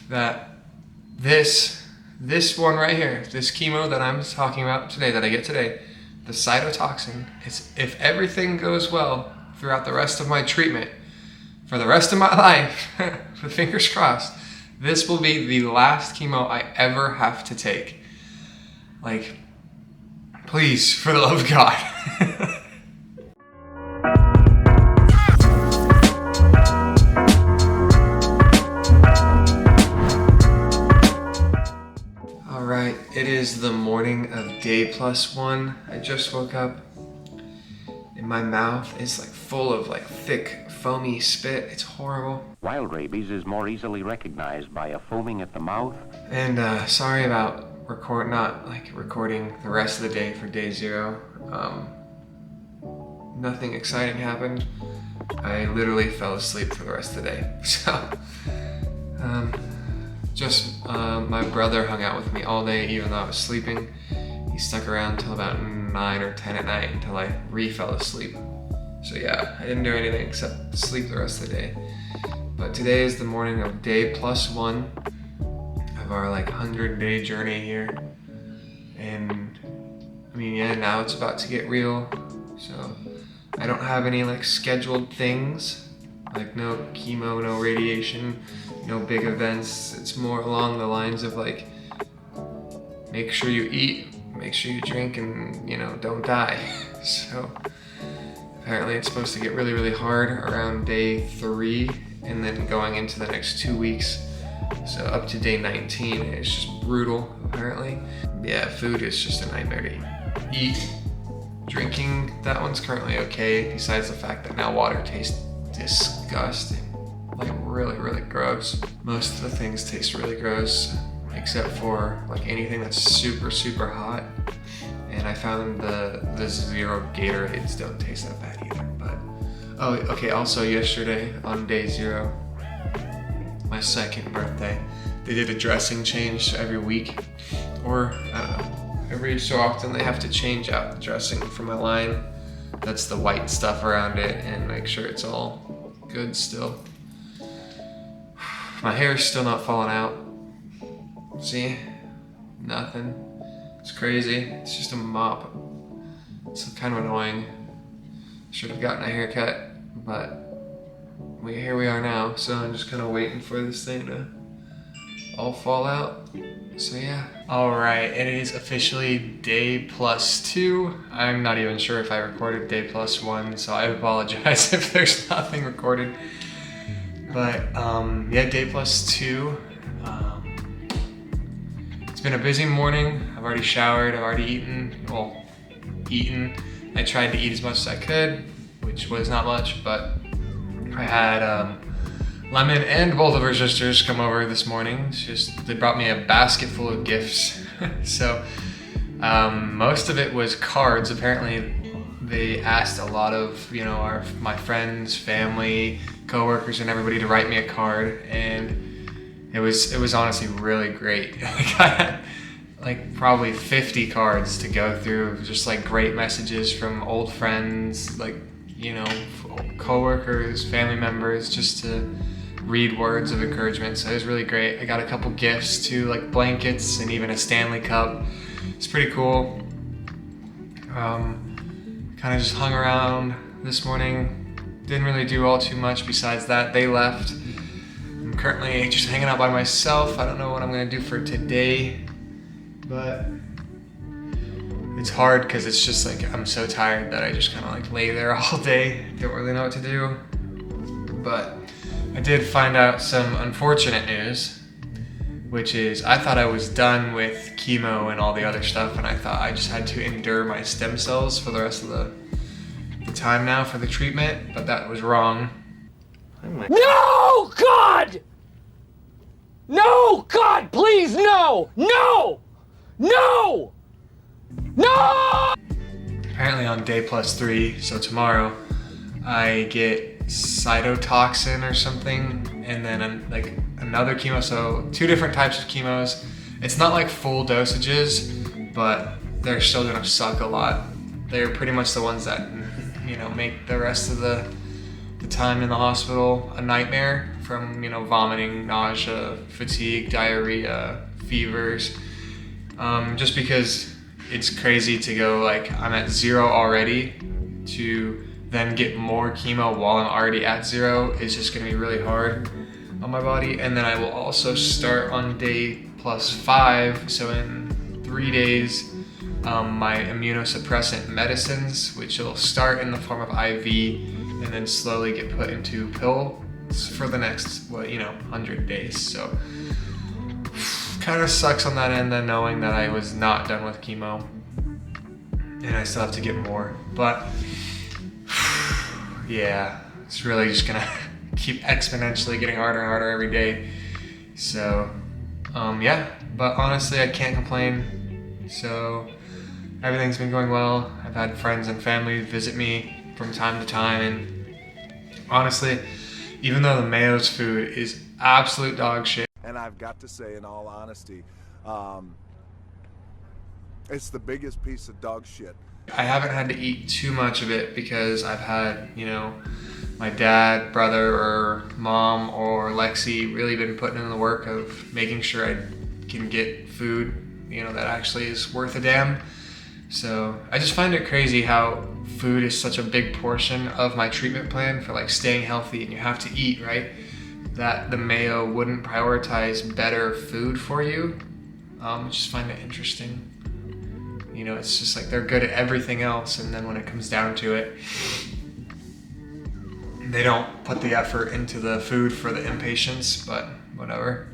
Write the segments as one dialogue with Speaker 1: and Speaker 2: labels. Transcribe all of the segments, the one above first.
Speaker 1: that this one right here, this chemo that I'm talking about today, that I get today, the cytotoxin, is, if everything goes well throughout the rest of my treatment, for the rest of my life, with fingers crossed, this will be the last chemo I ever have to take. Like, please, for the love of God. Alright, it is the morning of day +1. I just woke up and my mouth is like full of like thick, foamy spit. It's horrible.
Speaker 2: Wild rabies is more easily recognized by a foaming at the mouth.
Speaker 1: And sorry about not recording the rest of the day for day 0. Nothing exciting happened. I literally fell asleep for the rest of the day. So, my brother hung out with me all day even though I was sleeping. He stuck around till about 9 or 10 at night until I fell asleep. So yeah, I didn't do anything except sleep the rest of the day. But today is the morning of day +1 of our 100-day journey here. And I mean, yeah, now it's about to get real. So I don't have any scheduled things, no chemo, no radiation, no big events. It's more along the lines of make sure you eat, make sure you drink, and don't die. So apparently it's supposed to get really, really hard around day 3 and then going into the next 2 weeks. So up to day 19, it's just brutal, apparently. Yeah, food is just a nightmare to eat. Drinking, that one's currently okay, besides the fact that now water tastes disgusting. Really, really gross. Most of the things taste really gross, except for anything that's super, super hot. And I found the zero Gatorades don't taste that bad either. But oh, okay. Also, yesterday on day 0, my 2nd birthday, they did a dressing change every week, or I don't know, every so often they have to change out the dressing for my line. That's the white stuff around it, and make sure it's all good still. My hair's still not falling out. See? Nothing. It's crazy. It's just a mop. It's kind of annoying. Should have gotten a haircut, but here we are now. So I'm just kind of waiting for this thing to all fall out. So yeah. Alright, it is officially day +2. I'm not even sure if I recorded day +1, so I apologize if there's nothing recorded. But yeah, day +2. It's been a busy morning. I've already showered, I've already eaten. I tried to eat as much as I could, which was not much, but I had Lemon and both of her sisters come over this morning. They brought me a basket full of gifts. So most of it was cards. Apparently they asked a lot of my friends, family, coworkers, and everybody to write me a card, and it was honestly really great. I had probably 50 cards to go through, just great messages from old friends, coworkers, family members, just to read words of encouragement. So it was really great. I got a couple gifts too, blankets and even a Stanley Cup. It's pretty cool. Kind of just hung around this morning. Didn't really do all too much besides that. They left. I'm currently just hanging out by myself. I don't know what I'm gonna do for today, but it's hard because it's just I'm so tired that I just kind of lay there all day. Don't really know what to do. But I did find out some unfortunate news, which is I thought I was done with chemo and all the other stuff, and I thought I just had to endure my stem cells for the rest of the time now for the treatment, but that was wrong.
Speaker 3: No, God! No, God, please, no! No! No! No!
Speaker 1: Apparently on day +3, so tomorrow, I get cytotoxin or something, and then another chemo, so 2 different types of chemos. It's not full dosages, but they're still gonna suck a lot. They're pretty much the ones that make the rest of the time in the hospital a nightmare from, you know, vomiting, nausea, fatigue, diarrhea, fevers. Just because it's crazy to go like I'm at 0 already to then get more chemo while I'm already at 0 is just gonna be really hard on my body. And then I will also start on day +5, so in 3 days, my immunosuppressant medicines, which will start in the form of IV and then slowly get put into pills for the next, 100 days. So kind of sucks on that end then, knowing that I was not done with chemo and I still have to get more. But yeah, it's really just gonna keep exponentially getting harder and harder every day. So yeah, but honestly I can't complain. So everything's been going well. I've had friends and family visit me from time to time, and honestly, even though the Mayo's food is absolute dog shit,
Speaker 4: and I've got to say, in all honesty, it's the biggest piece of dog shit.
Speaker 1: I haven't had to eat too much of it because I've had, my dad, brother, or mom, or Lexi really been putting in the work of making sure I can get food, that actually is worth a damn. So I just find it crazy how food is such a big portion of my treatment plan for like staying healthy, and you have to eat, right? That the Mayo wouldn't prioritize better food for you. I just find it interesting. It's just like they're good at everything else, and then when it comes down to it, they don't put the effort into the food for the inpatients, but whatever.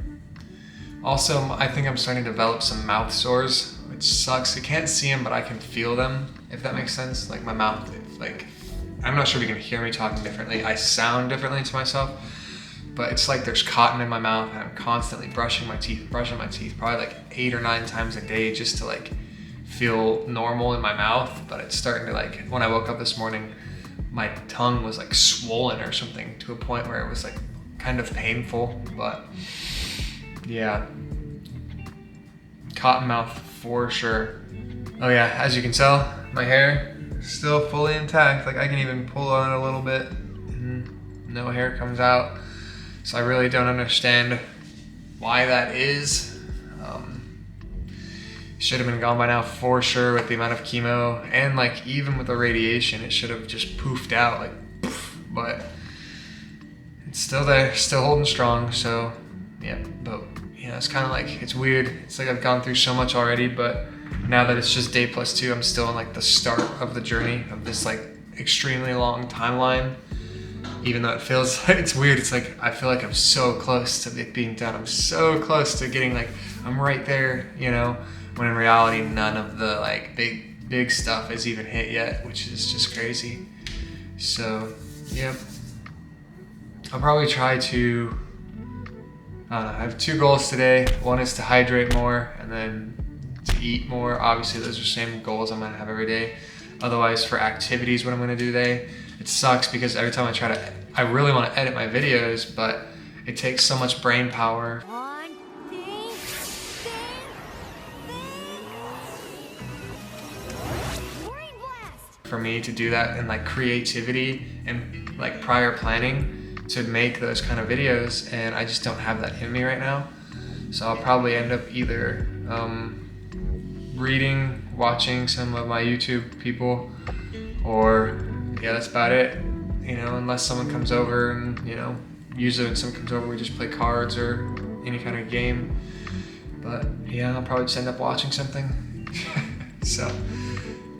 Speaker 1: Also, I think I'm starting to develop some mouth sores, which sucks. I can't see them, but I can feel them, if that makes sense. Like my mouth, I'm not sure if you can hear me talking differently. I sound differently to myself, but it's like there's cotton in my mouth, and I'm constantly brushing my teeth, probably like 8 or 9 times a day just to like feel normal in my mouth. But it's starting to when I woke up this morning, my tongue was like swollen or something to a point where it was like kind of painful. But yeah, cotton mouth for sure. Oh yeah, as you can tell, my hair is still fully intact. Like I can even pull on it a little bit and no hair comes out. So I really don't understand why that is. Should have been gone by now for sure with the amount of chemo, and even with the radiation, it should have just poofed out poof, but it's still there, still holding strong. So yeah, but it's kind of it's weird. It's like I've gone through so much already, but now that it's just day +2, I'm still in the start of the journey of this extremely long timeline. Even though it feels it's weird, it's I feel like I'm so close to it being done. I'm so close to getting I'm right there, when in reality none of the big stuff has even hit yet, which is just crazy. So yeah, I'll probably try to, I don't know, I have 2 goals today. One is to hydrate more, and then to eat more. Obviously those are same goals I'm gonna have every day. Otherwise, for activities, what I'm gonna do today, it sucks because every time I really want to edit my videos, but it takes so much brain power for me to do that, and creativity and prior planning to make those kind of videos, and I just don't have that in me right now. So I'll probably end up either reading, watching some of my YouTube people, or yeah, that's about it. Unless someone comes over, and usually when someone comes over we just play cards or any kind of game. But yeah, I'll probably just end up watching something. So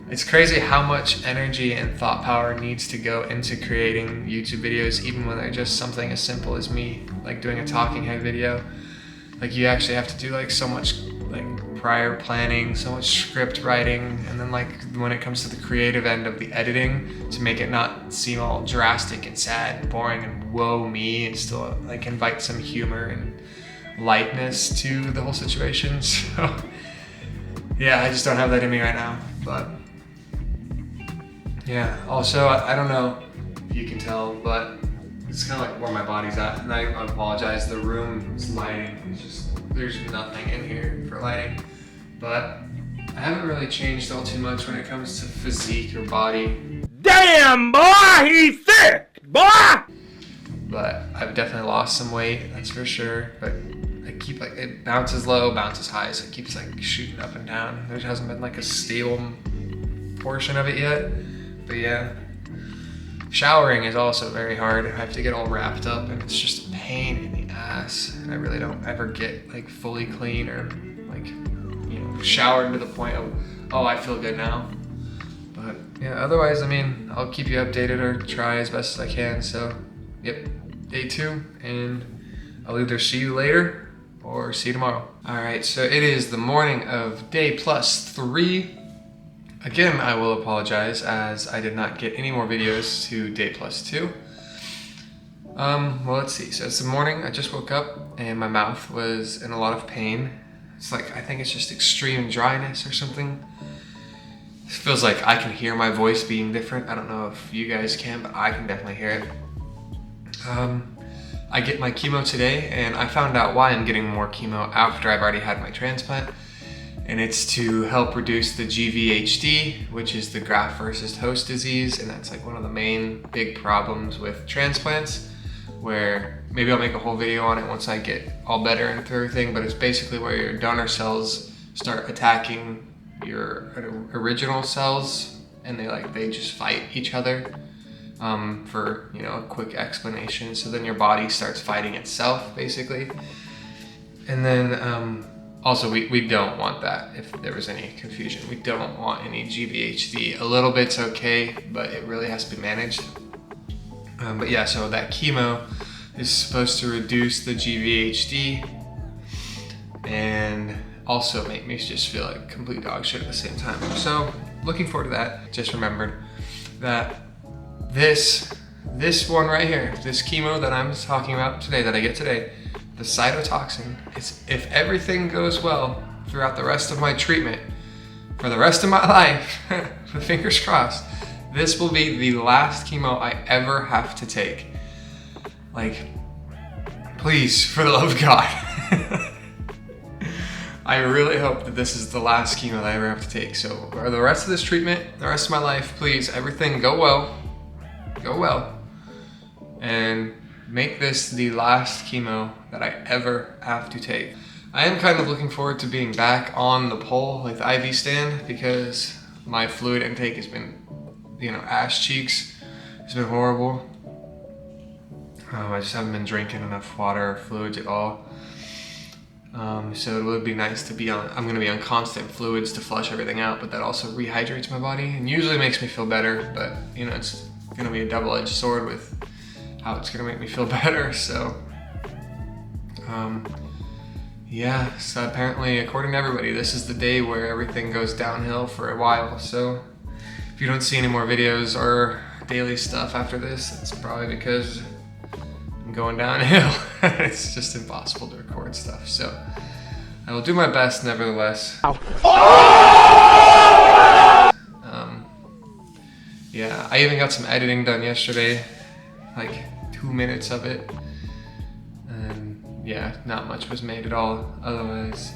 Speaker 1: it's crazy how much energy and thought power needs to go into creating YouTube videos, even when they're just something as simple as me doing a talking head video. You actually have to do so much prior planning, so much script writing, and then when it comes to the creative end of the editing, to make it not seem all drastic and sad and boring and woe me, and still invite some humor and lightness to the whole situation. So yeah, I just don't have that in me right now. But yeah, also I don't know if you can tell, but it's kind of where my body's at, and I apologize, the room's lighting is just, there's nothing in here for lighting. But I haven't really changed all too much when it comes to physique or body.
Speaker 3: Damn, boy, he's thick, boy!
Speaker 1: but I've definitely lost some weight, that's for sure. But I keep like, it bounces low, bounces high, so it keeps like shooting up and down. There hasn't been like a stable portion of it yet, but yeah. Showering is also very hard. I have to get all wrapped up and it's just a pain in the ass. And I really don't ever get like fully clean or like, you know, showered to the point of, oh, I feel good now. But yeah, otherwise, I mean, I'll keep you updated or try as best as I can. So, yep, day 2, and I'll either see you later or see you tomorrow. All right, so it is the morning of day +3. Again, I will apologize as I did not get any more videos to day +2. Well, let's see. So it's the morning, I just woke up and my mouth was in a lot of pain. It's like, I think it's just extreme dryness or something. It feels like I can hear my voice being different. I don't know if you guys can, but I can definitely hear it. I get my chemo today and I found out why I'm getting more chemo after I've already had my transplant. And it's to help reduce the GVHD, which is the graft versus host disease. And that's like one of the main big problems with transplants, where maybe I'll make a whole video on it once I get all better and through everything, but it's basically where your donor cells start attacking your original cells and they just fight each other. For, you know, a quick explanation. So then your body starts fighting itself basically. And then, also, we don't want that, if there was any confusion. We don't want any GVHD. A little bit's okay, but it really has to be managed. But yeah, so that chemo is supposed to reduce the GVHD and also make me just feel like complete dog shit at the same time. So, looking forward to that. Just remembered that this one right here, this chemo that I'm talking about today, that I get today, the cytotoxin, is, if everything goes well throughout the rest of my treatment, for the rest of my life, fingers crossed, this will be the last chemo I ever have to take. Like, please, for the love of God. I really hope that this is the last chemo that I ever have to take. So for the rest of this treatment, the rest of my life, please, everything go well, and make this the last chemo that I ever have to take. I am kind of looking forward to being back on the pole, like the IV stand, because my fluid intake has been, you know, ass cheeks. It's been horrible. I just haven't been drinking enough water or fluids at all. So it would be nice to be on, I'm gonna be on constant fluids to flush everything out, but that also rehydrates my body and usually makes me feel better, but you know, it's gonna be a double-edged sword with how it's gonna make me feel better. So yeah, so apparently, according to everybody, this is the day where everything goes downhill for a while. So if you don't see any more videos or daily stuff after this, it's probably because I'm going downhill. It's just impossible to record stuff. So I will do my best nevertheless. Yeah, I even got some editing done yesterday, like 2 minutes of it. And yeah, not much was made at all. Otherwise,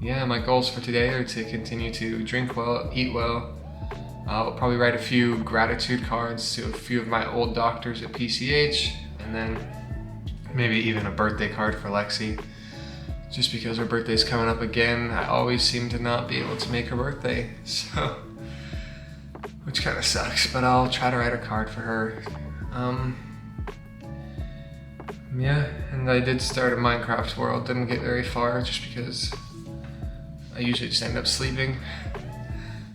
Speaker 1: yeah, my goals for today are to continue to drink well, eat well. I'll probably write a few gratitude cards to a few of my old doctors at PCH, and then maybe even a birthday card for Lexi. Just because her birthday's coming up again, I always seem to not be able to make her birthday, so, which kind of sucks, but I'll try to write a card for her. Yeah, and I did start a Minecraft world, didn't get very far just because I usually just end up sleeping.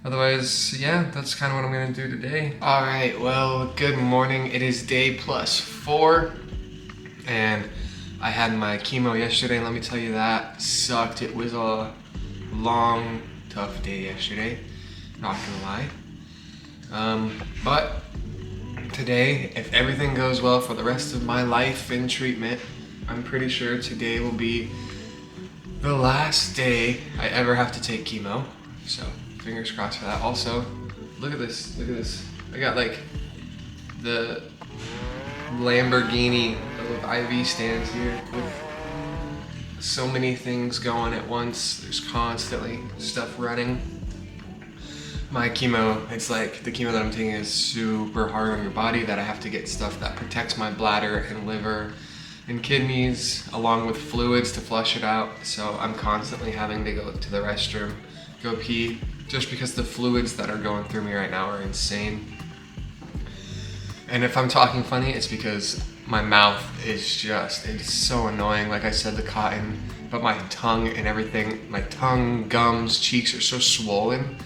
Speaker 1: Otherwise, yeah, that's kind of what I'm gonna do today. All right, well, good morning. It is day +4, and I had my chemo yesterday, and let me tell you, that sucked. It was a long, tough day yesterday, not gonna lie. But today, if everything goes well for the rest of my life in treatment, I'm pretty sure today will be the last day I ever have to take chemo. So fingers crossed for that. Also, look at this, look at this. I got like the Lamborghini of IV stands here with so many things going at once. There's constantly stuff running. my chemo, it's like the chemo that I'm taking is super hard on your body, that I have to get stuff that protects my bladder and liver and kidneys along with fluids to flush it out. So I'm constantly having to go to the restroom, go pee, just because the fluids that are going through me right now are insane. And if I'm talking funny, it's because my mouth is just, it's so annoying. Like I said, the cotton, but my tongue and everything, my tongue, gums, cheeks are so swollen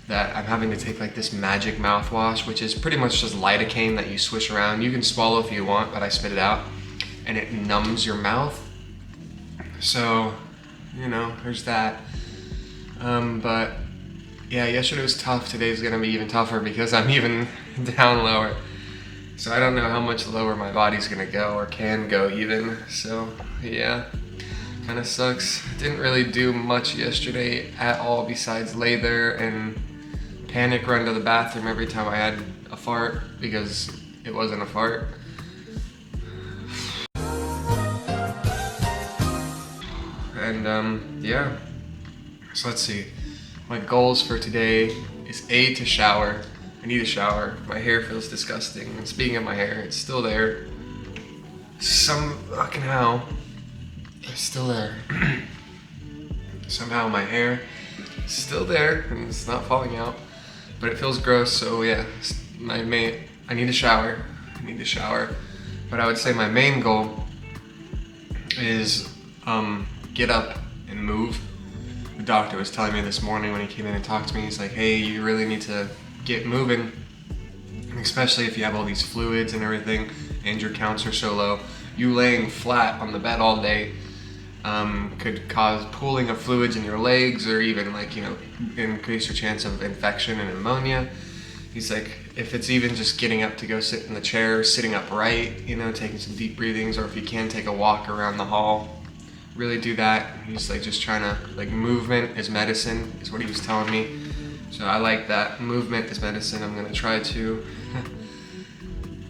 Speaker 1: that I'm having to take like this magic mouthwash, which is pretty much just lidocaine that you swish around. You can swallow if you want, but I spit it out and it numbs your mouth. So, you know, there's that. But yeah, yesterday was tough. Today's gonna be even tougher because I'm even down lower. So I don't know how much lower my body's gonna go or can go even. So yeah, kind of sucks. Didn't really do much yesterday at all besides lay there and panic run to the bathroom every time I had a fart because it wasn't a fart. And yeah, so let's see. My goals for today is to shower. I need a shower. My hair feels disgusting. And speaking of my hair, it's still there. Some fucking how. It's still there. Somehow my hair is still there and it's not falling out. But it feels gross, so yeah. I need a shower. I need to shower. But I would say my main goal is get up and move. The doctor was telling me this morning when he came in and talked to me, he's like, hey, you really need to get moving, especially if you have all these fluids and everything and your counts are so low. You laying flat on the bed all day could cause pooling of fluids in your legs, or even like, you know, increase your chance of infection and pneumonia. He's like, if it's even just getting up to go sit in the chair, sitting upright, you know, taking some deep breathings, or if you can take a walk around the hall, really do that. He's like just trying to, like, movement is medicine is what he was telling me. So I like that. Movement is medicine. I'm gonna try to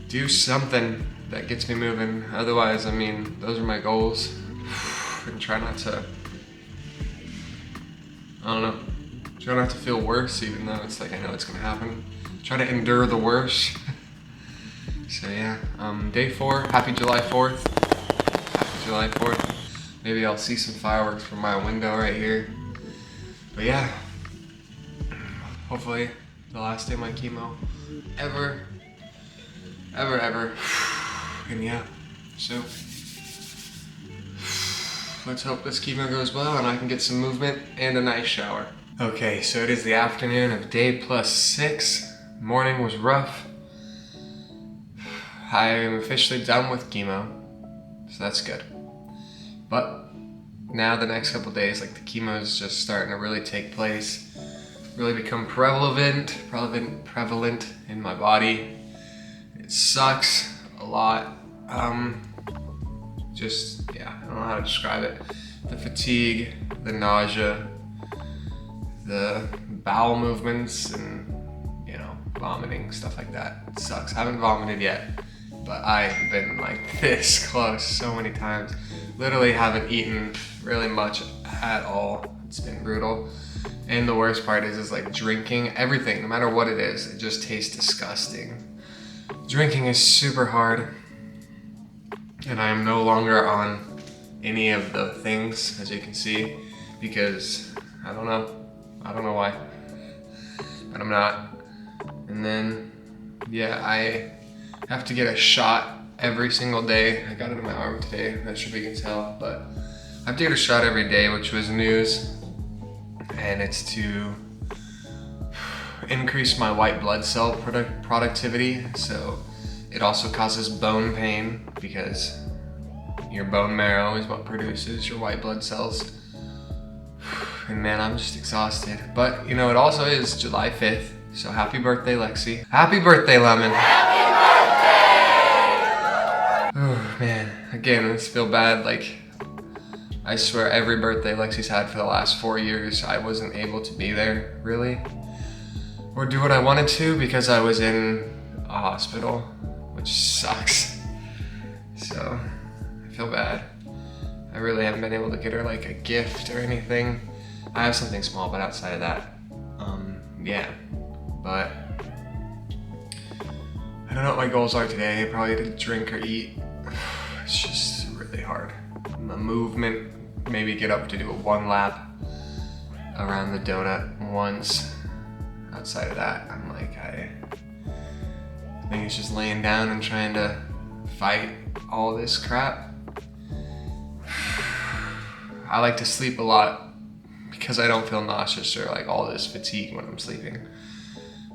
Speaker 1: do something that gets me moving. Otherwise, I mean, those are my goals. And try not to, I don't know, try not to feel worse, even though it's like, I know it's gonna happen. Try to endure the worst. So yeah, day 4, happy July 4th. Happy July 4th. Maybe I'll see some fireworks from my window right here. But yeah, hopefully the last day of my chemo ever. And yeah, so let's hope this chemo goes well and I can get some movement and a nice shower. Okay, so it is the afternoon of day +6. Morning was rough. I am officially done with chemo, so that's good. But now the next couple days, like, the chemo is just starting to really take place, really become prevalent in my body. It sucks a lot. Just, yeah, I don't know how to describe it. The fatigue, the nausea, the bowel movements, and, you know, vomiting, stuff like that. It sucks. I haven't vomited yet, but I've been like this close so many times. Literally haven't eaten really much at all. It's been brutal. And the worst part is like drinking, everything, no matter what it is, it just tastes disgusting. Drinking is super hard. And I am no longer on any of the things, as you can see, because I don't know why, but I'm not. And then, yeah, I have to get a shot every single day. I got it in my arm today, I'm not sure if you can tell, but I have to get a shot every day, which was news. And it's to increase my white blood cell productivity. So it also causes bone pain because your bone marrow is what produces your white blood cells. And man, I'm just exhausted. But you know, it also is July 5th. So happy birthday, Lexi. Happy birthday, Lemon. Happy birthday! Oh man, again, I just feel bad. Like, I swear every birthday Lexi's had for the last 4 years, I wasn't able to be there, really. Or do what I wanted to because I was in a hospital, which sucks. So, I feel bad. I really haven't been able to get her like a gift or anything. I have something small, but outside of that, yeah. but I don't know what my goals are today. Probably to drink or eat. It's just really hard. My movement, maybe get up to do a 1 lap around the donut once. Outside of that, I'm like, I think it's just laying down and trying to fight all this crap. I like to sleep a lot because I don't feel nauseous or like all this fatigue when I'm sleeping.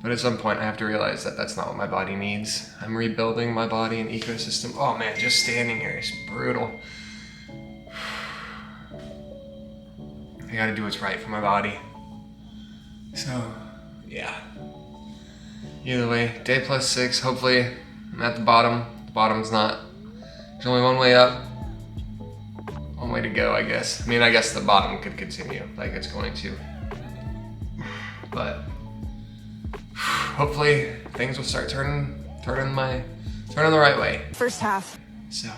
Speaker 1: But at some point I have to realize that that's not what my body needs. I'm rebuilding my body and ecosystem. Oh man, just standing here is brutal. I gotta do what's right for my body. So, yeah. Either way, day +6, hopefully I'm at the bottom. The bottom's not. There's only one way up. One way to go, I guess. I mean, I guess the bottom could continue like it's going to. But hopefully things will start turning the right way.
Speaker 5: First half.
Speaker 1: So,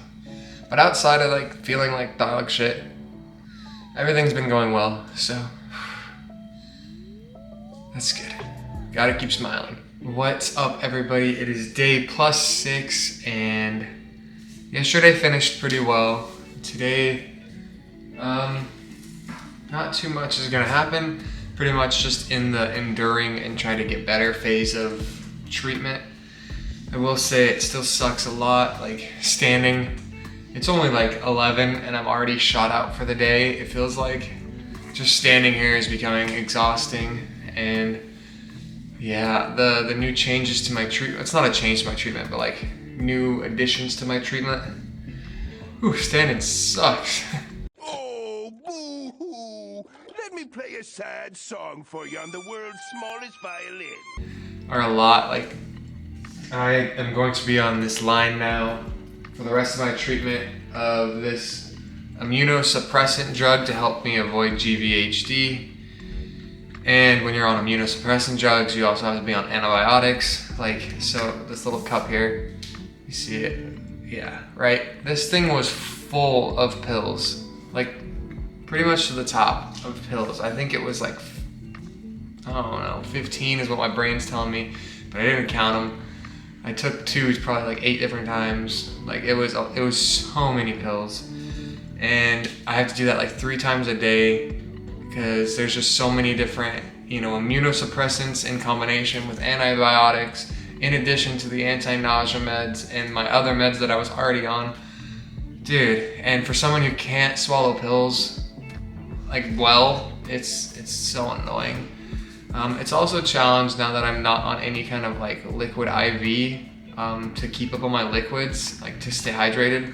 Speaker 1: but outside of like feeling like dog shit, everything's been going well, so that's good. Gotta keep smiling. What's up, everybody? It is day +6, and yesterday finished pretty well. Today, not too much is gonna happen. Pretty much just in the enduring and trying to get better phase of treatment. I will say it still sucks a lot, like standing. It's only like 11 and I'm already shot out for the day. It feels like just standing here is becoming exhausting. And yeah, the new changes to my treatment, it's not a change to my treatment, but like new additions to my treatment. Ooh, standing sucks.
Speaker 6: Oh, boo-hoo! Let me play a sad song for you on the world's smallest violin.
Speaker 1: Are a lot. Like, I am going to be on this line now for the rest of my treatment of this immunosuppressant drug to help me avoid GVHD. And when you're on immunosuppressant drugs, you also have to be on antibiotics. Like, so this little cup here, you see it? Yeah, right? This thing was full of pills. Like, pretty much to the top of pills. I think it was like, I don't know, 15 is what my brain's telling me, but I didn't count them. I took 2 probably like 8 different times. Like, it was so many pills. And I have to do that like 3 times a day because there's just so many different, immunosuppressants in combination with antibiotics, in addition to the anti-nausea meds and my other meds that I was already on. Dude, and for someone who can't swallow pills, like, well, it's so annoying. It's also a challenge now that I'm not on any kind of like liquid IV to keep up on my liquids, like to stay hydrated.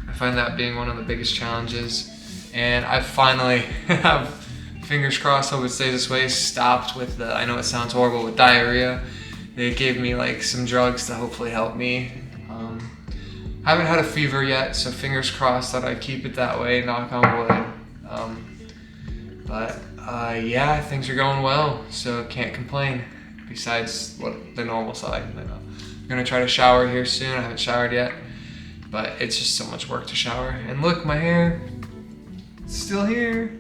Speaker 1: I find that being one of the biggest challenges. And I finally have, fingers crossed, hope it stays this way, stopped with I know it sounds horrible, with diarrhea. They gave me like some drugs to hopefully help me. I haven't had a fever yet, so fingers crossed that I keep it that way, knock on wood. Yeah, things are going well, so can't complain, besides what the normal side. I'm gonna try to shower here soon. I haven't showered yet, but it's just so much work to shower. And look, my hair, it's still here.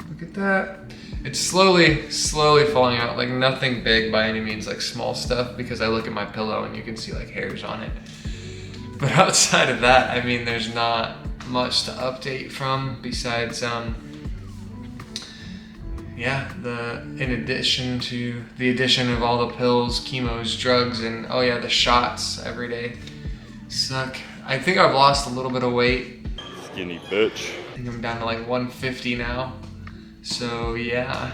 Speaker 1: Look at that. It's slowly falling out, like nothing big by any means, like small stuff, because I look at my pillow and you can see like hairs on it. But outside of that, I mean, there's not much to update from besides, in addition to the addition of all the pills, chemos, drugs, and oh yeah, the shots every day suck. I think I've lost a little bit of weight.
Speaker 7: Skinny bitch.
Speaker 1: I think I'm down to like 150 now. So yeah,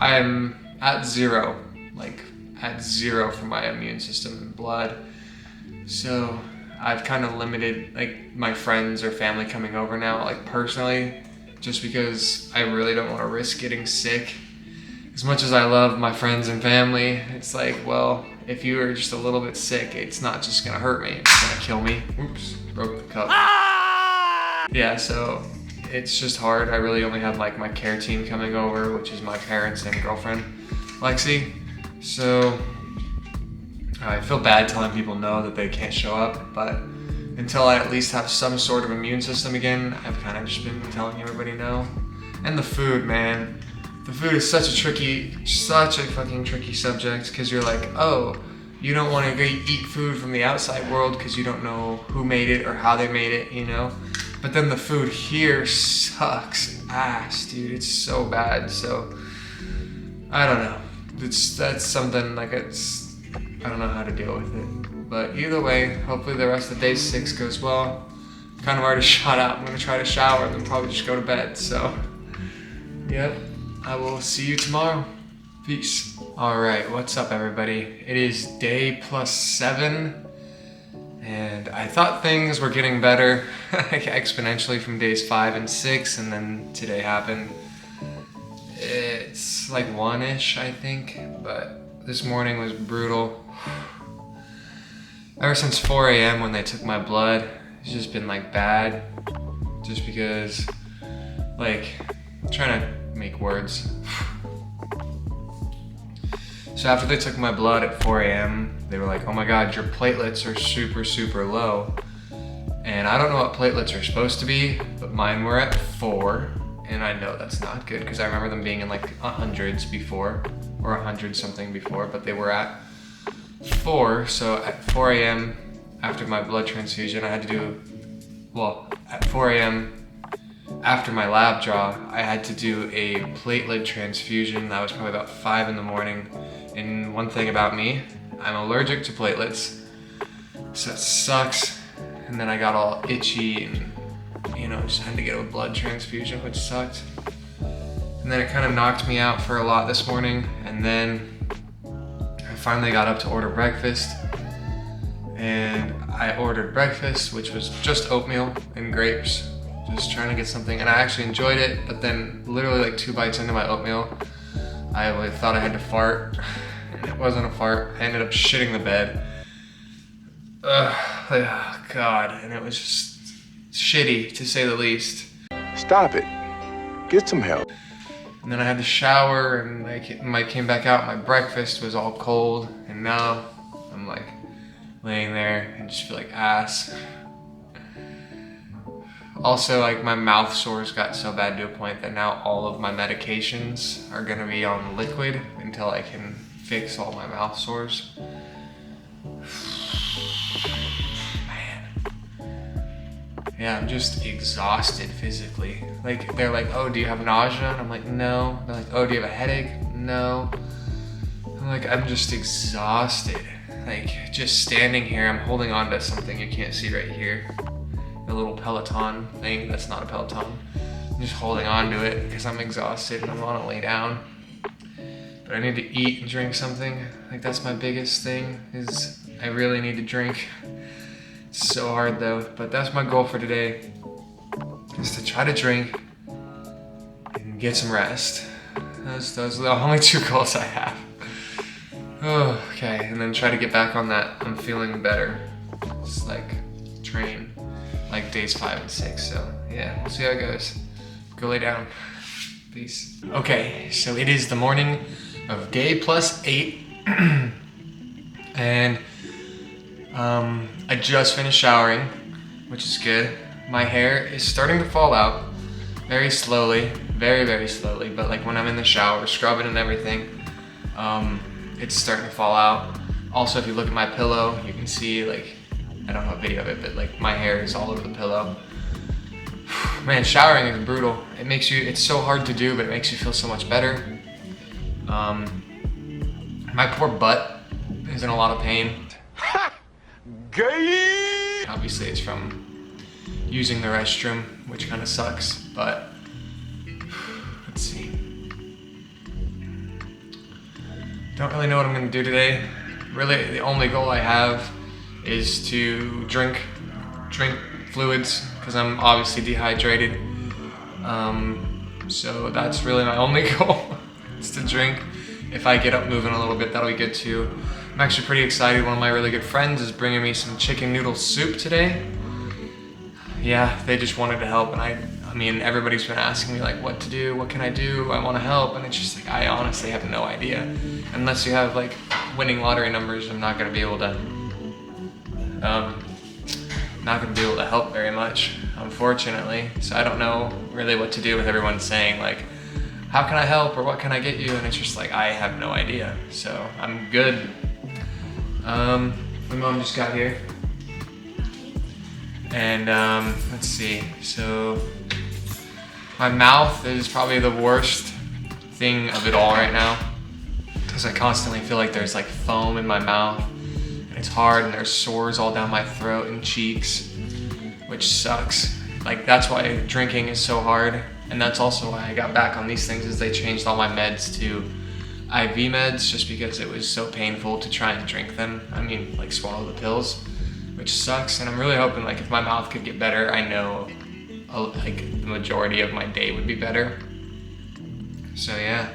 Speaker 1: I'm at 0, like at 0 for my immune system and blood. So I've kind of limited like my friends or family coming over now, like personally, just because I really don't want to risk getting sick. As much as I love my friends and family, it's like, well, if you are just a little bit sick, it's not just gonna hurt me, it's gonna kill me. Oops, broke the cup. Yeah, so it's just hard. I really only have like my care team coming over, which is my parents and girlfriend, Lexi. So I feel bad telling people no that they can't show up, but until I at least have some sort of immune system again, I've kind of just been telling everybody no. And the food, man. the food is such a fucking tricky subject, because you're like, oh, you don't want to go eat food from the outside world because you don't know who made it or how they made it, you know? But then the food here sucks ass, dude. It's so bad. So I don't know. That's something like I don't know how to deal with it. But either way, hopefully the rest of day 6 goes well. Kind of already shot out. I'm gonna try to shower and then probably just go to bed. So, yep. I will see you tomorrow. Peace. All right, what's up, everybody? It is day +7. And I thought things were getting better exponentially from days 5 and 6, and then today happened. It's like 1-ish, I think, but this morning was brutal. Ever since 4 a.m. when they took my blood, it's just been like bad. Just because, like, I'm trying to make words. So after they took my blood at 4 a.m., they were like, oh my God, your platelets are super, super low. And I don't know what platelets are supposed to be, but mine were at 4. And I know that's not good because I remember them being in like 100s before, or 100 something before, but they were at 4. So at 4 a.m. after my blood transfusion, I had to do, well, at 4 a.m. after my lab draw, I had to do a platelet transfusion. That was probably about 5 in the morning. And one thing about me, I'm allergic to platelets, so it sucks. And then I got all itchy and, you know, just had to get a blood transfusion, which sucked. And then it kind of knocked me out for a lot this morning. And then I finally got up to order breakfast. And I ordered breakfast, which was just oatmeal and grapes. Just trying to get something, and I actually enjoyed it, but then literally like 2 bites into my oatmeal, I thought I had to fart, and it wasn't a fart. I ended up shitting the bed. Oh God, and it was just shitty, to say the least.
Speaker 6: Stop it. Get some help.
Speaker 1: And then I had to shower, and I came back out, my breakfast was all cold, and now I'm like laying there and just feel like ass. Also, like, my mouth sores got so bad to a point that now all of my medications are gonna be on liquid until I can fix all my mouth sores. Man. Yeah, I'm just exhausted physically. Like, they're like, oh, do you have nausea? And I'm like, no. They're like, oh, do you have a headache? No. I'm like, I'm just exhausted. Like, just standing here, I'm holding on to something you can't see right here. A little Peloton thing. That's not a Peloton. I'm just holding on to it because I'm exhausted and I want to lay down. But I need to eat and drink something. Like, that's my biggest thing, is I really need to drink. It's so hard though, but that's my goal for today, is to try to drink and get some rest. Those are the only 2 goals I have. Oh, okay, and then try to get back on that I'm feeling better. It's like train. Like days 5 and 6, so yeah, we'll see how it goes. Go lay down. Peace. Okay, so it is the morning of day +8, and I just finished showering, which is good. My hair is starting to fall out very slowly, very, very slowly, but like when I'm in the shower, scrubbing and everything, it's starting to fall out. Also, if you look at my pillow, you can see, like, I don't have a video of it, but like my hair is all over the pillow. Man, showering is brutal. It's so hard to do, but it makes you feel so much better. My poor butt is in a lot of pain.
Speaker 6: Gay!
Speaker 1: Obviously it's from using the restroom, which kind of sucks, but let's see. Don't really know what I'm gonna do today. Really, the only goal I have is to drink fluids, because I'm obviously dehydrated. So that's really my only goal, is to drink. If I get up moving a little bit, that'll be good too. I'm actually pretty excited. One of my really good friends is bringing me some chicken noodle soup today. Yeah, they just wanted to help, and I mean, everybody's been asking me like what to do, what can I do, I want to help, and it's just like, I honestly have no idea. Unless you have like winning lottery numbers, I'm not gonna be able to help very much, unfortunately. So I don't know really what to do with everyone saying like, how can I help or what can I get you? And it's just like, I have no idea. So I'm good. My mom just got here. And let's see, so my mouth is probably the worst thing of it all right now, because I constantly feel like there's like foam in my mouth, and it's hard, and there's sores all down my throat and cheeks, which sucks. Like, that's why drinking is so hard, and that's also why I got back on these things, is they changed all my meds to IV meds, just because it was so painful to try and drink them. I mean, like, swallow the pills, which sucks. And I'm really hoping, like, if my mouth could get better, I know like the majority of my day would be better. So yeah,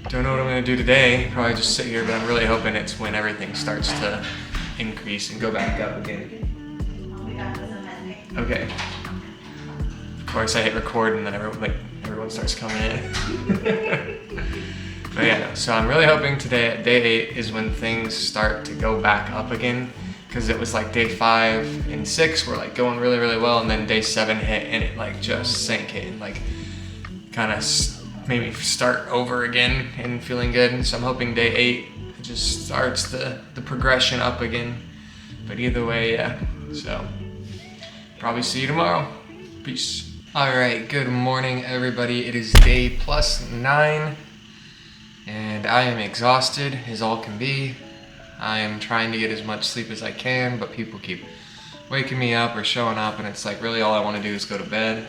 Speaker 1: don't know what I'm gonna do today. Probably just sit here, but I'm really hoping it's when everything starts to increase and go back up again. Okay. Of course, I hit record and then everyone starts coming in. But yeah, no, so I'm really hoping today at day 8 is when things start to go back up again, because it was like day 5 and 6 were like going really, really well, and then day 7 hit and it like just sank in, like kind of made me start over again and feeling good. And so I'm hoping day 8 it just starts the progression up again. But either way, yeah, so probably see you tomorrow. Peace. All right, good morning everybody. It is day +9 and I am exhausted as all can be. I am trying to get as much sleep as I can, but people keep waking me up or showing up, and it's like really all I want to do is go to bed.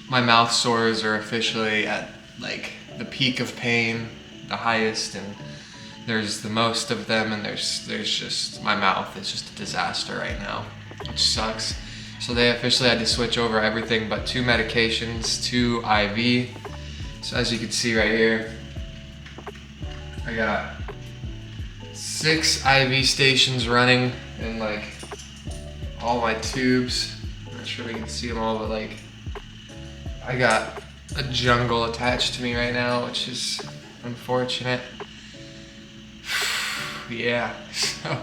Speaker 1: My mouth sores are officially at like the peak of pain, the highest, and there's the most of them, and there's just, my mouth is just a disaster right now, which sucks. So they officially had to switch over everything but 2 medications to IV. So as you can see right here, I got 6 IV stations running and like all my tubes. I'm not sure we can see them all, but like I got a jungle attached to me right now, which is unfortunate. Yeah, so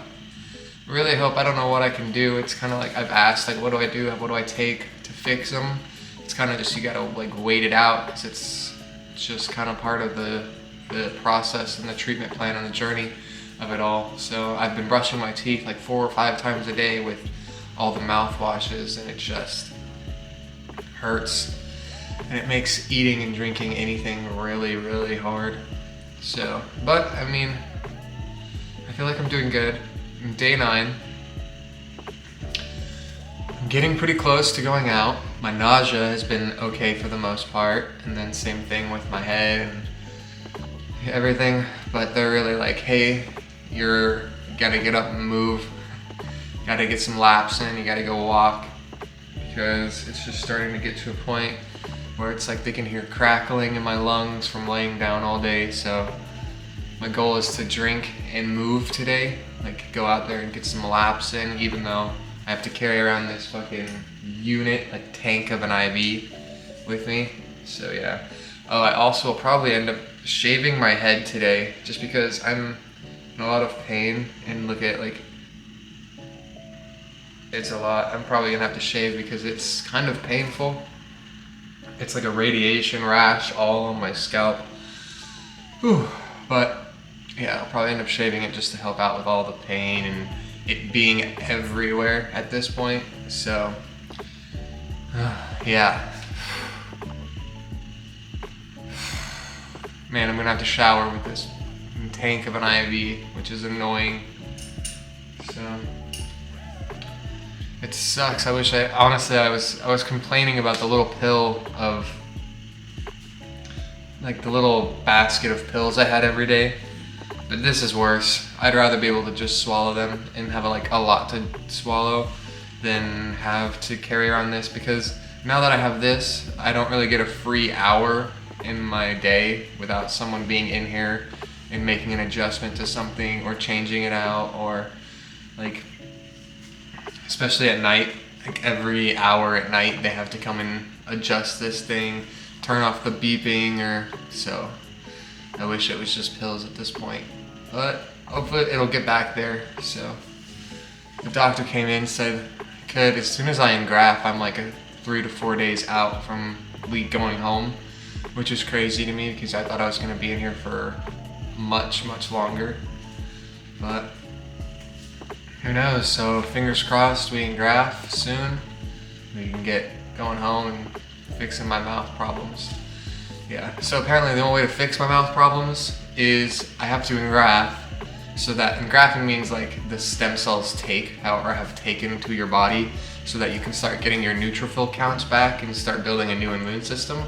Speaker 1: really hope, I don't know what I can do. It's kind of like I've asked, like, what do I do? What do I take to fix them? It's kind of just, you gotta like wait it out, because it's just kind of part of the process and the treatment plan and the journey of it all. So I've been brushing my teeth like 4 or 5 times a day with all the mouthwashes, and it just hurts, and it makes eating and drinking anything really, really hard. So, but I mean, I feel like I'm doing good. Day 9, I'm getting pretty close to going out. My nausea has been okay for the most part, and then same thing with my head and everything, but they're really like, hey, you gotta get up and move, gotta get some laps in, you gotta go walk, because it's just starting to get to a point where it's like they can hear crackling in my lungs from laying down all day. So my goal is to drink and move today, like go out there and get some laps in, even though I have to carry around this fucking unit, like tank of an IV with me. So yeah. Oh, I also will probably end up shaving my head today, just because I'm in a lot of pain, and look at, like, it's a lot. I'm probably gonna have to shave because it's kind of painful. It's like a radiation rash all on my scalp. Whew. But yeah, I'll probably end up shaving it just to help out with all the pain and it being everywhere at this point. So yeah. Man, I'm gonna have to shower with this tank of an IV, which is annoying. So it sucks. I wish honestly I was complaining about the little pill of, like, the little basket of pills I had every day, but this is worse. I'd rather be able to just swallow them and have like a lot to swallow than have to carry around this, because now that I have this, I don't really get a free hour in my day without someone being in here and making an adjustment to something or changing it out, or like, especially at night, like every hour at night they have to come and adjust this thing, turn off the beeping, or so. I wish it was just pills at this point, but hopefully it'll get back there. So the doctor came in, said as soon as I engraft, I'm like 3 to 4 days out from going home, which is crazy to me because I thought I was gonna be in here for much, much longer. But who knows? So fingers crossed we can graft soon. We can get going home and fixing my mouth problems. Yeah, so apparently the only way to fix my mouth problems is I have to engraft. So that engrafting means like the stem cells have taken to your body so that you can start getting your neutrophil counts back and start building a new immune system.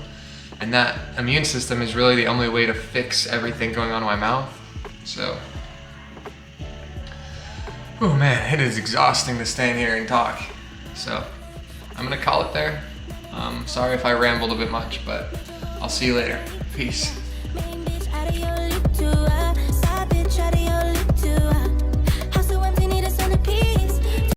Speaker 1: And that immune system is really the only way to fix everything going on in my mouth. So, oh man, it is exhausting to stand here and talk. So, I'm gonna call it there. Sorry if I rambled a bit much, but I'll see you later. Peace.